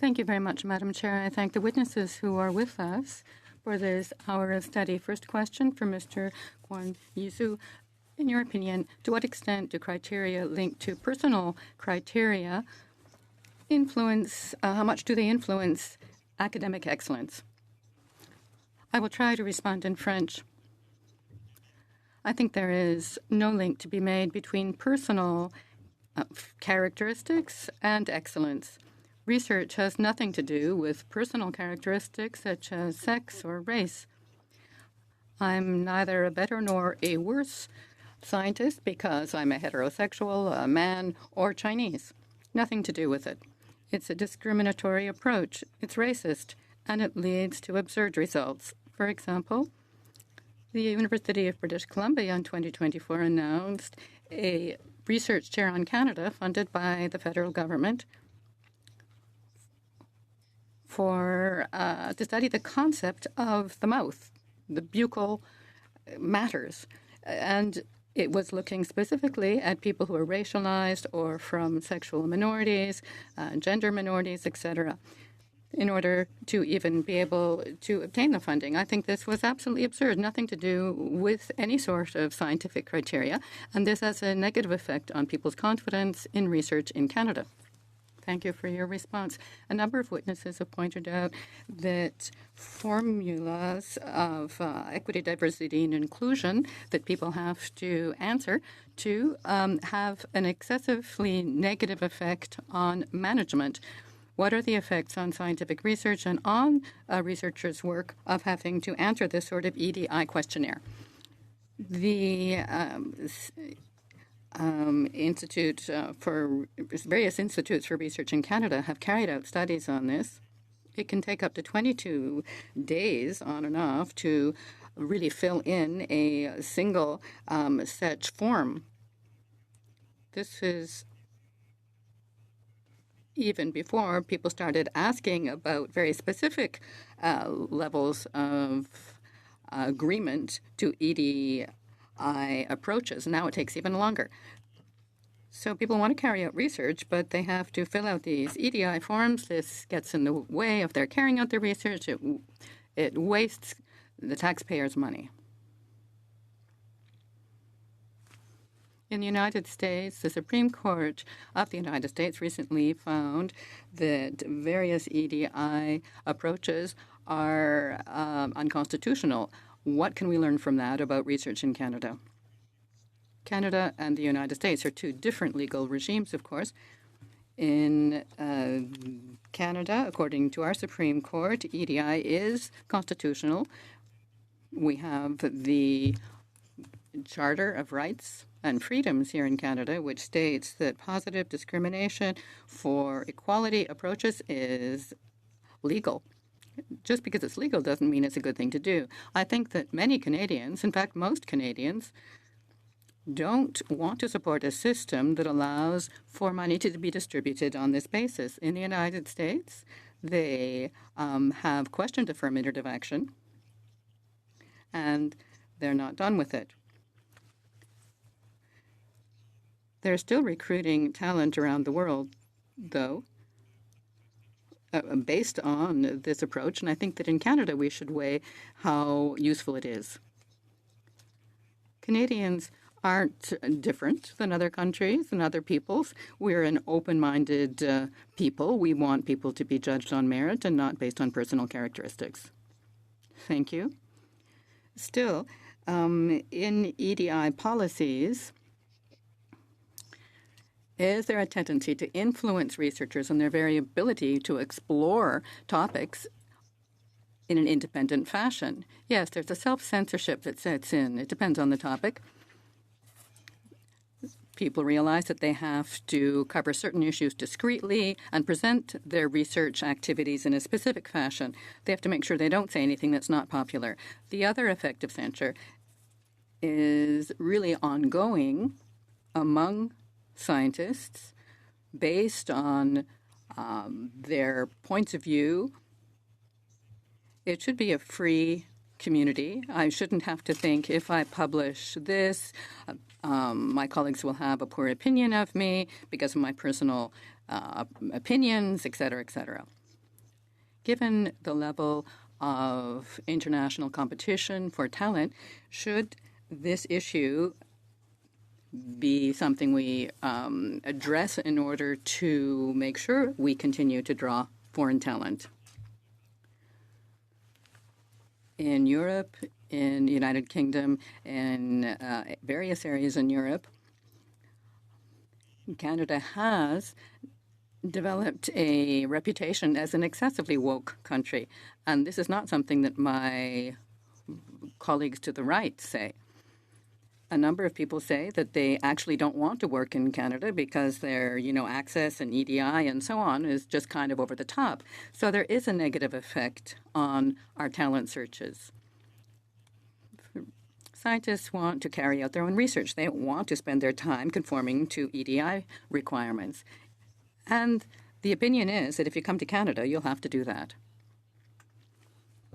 Thank you very much, Madam Chair. I thank the witnesses who are with us for this hour of study. First question for Mr. Kwon Yisu. In your opinion, to what extent do criteria linked to personal criteria influence, how much do they influence academic excellence? I will try to respond in French. I think there is no link to be made between personal characteristics and excellence. Research has nothing to do with personal characteristics such as sex or race. I'm neither a better nor a worse scientist because I'm a heterosexual, a man, or Chinese. Nothing to do with it. It's a discriminatory approach. It's racist, and it leads to absurd results. For example, the University of British Columbia in 2024 announced a research chair on Canada funded by the federal government for to study the concept of the mouth, the buccal matters. And it was looking specifically at people who are racialized or from sexual minorities, gender minorities, etc., in order to even be able to obtain the funding. I think this was absolutely absurd, nothing to do with any sort of scientific criteria, and this has a negative effect on people's confidence in research in Canada. Thank you for your response. A number of witnesses have pointed out that formulas of equity, diversity, and inclusion that people have to answer to have an excessively negative effect on management. What are the effects on scientific research and on researchers' work of having to answer this sort of EDI questionnaire? The various institutes for research in Canada have carried out studies on this. It can take up to 22 days on and off to really fill in a single such form. This is even before people started asking about very specific levels of agreement to EDI approaches. Now it takes even longer. So people want to carry out research, but they have to fill out these EDI forms. This gets in the way of their carrying out their research. It wastes the taxpayers' money. In the United States, the Supreme Court of the United States recently found that various EDI approaches are unconstitutional. What can we learn from that about research in Canada? Canada and the United States are two different legal regimes, of course. In Canada, according to our Supreme Court, EDI is constitutional. We have the Charter of Rights and Freedoms here in Canada, which states that positive discrimination for equality approaches is legal. Just because it's legal doesn't mean it's a good thing to do. I think that many Canadians, in fact, most Canadians, don't want to support a system that allows for money to be distributed on this basis. In the United States, they have questioned affirmative action, and they're not done with it. They're still recruiting talent around the world, though, based on this approach, and I think that in Canada we should weigh how useful it is. Canadians aren't different than other countries and other peoples. We're an open-minded people. We want people to be judged on merit and not based on personal characteristics. Thank you. Still, in EDI policies, is there a tendency to influence researchers and their very ability to explore topics in an independent fashion? Yes, there's a self-censorship that sets in. It depends on the topic. People realize that they have to cover certain issues discreetly and present their research activities in a specific fashion. They have to make sure they don't say anything that's not popular. The other effect of censure is really ongoing among scientists based on their points of view. It should be a free community. I shouldn't have to think if I publish this, my colleagues will have a poor opinion of me because of my personal opinions, et cetera, et cetera. Given the level of international competition for talent, should this issue be something we address in order to make sure we continue to draw foreign talent? In Europe, in the United Kingdom, and various areas in Europe, Canada has developed a reputation as an excessively woke country. And this is not something that my colleagues to the right say. A number of people say that they actually don't want to work in Canada because their, access and EDI and so on is just kind of over the top. So there is a negative effect on our talent searches. Scientists want to carry out their own research. They don't want to spend their time conforming to EDI requirements. And the opinion is that if you come to Canada, you'll have to do that.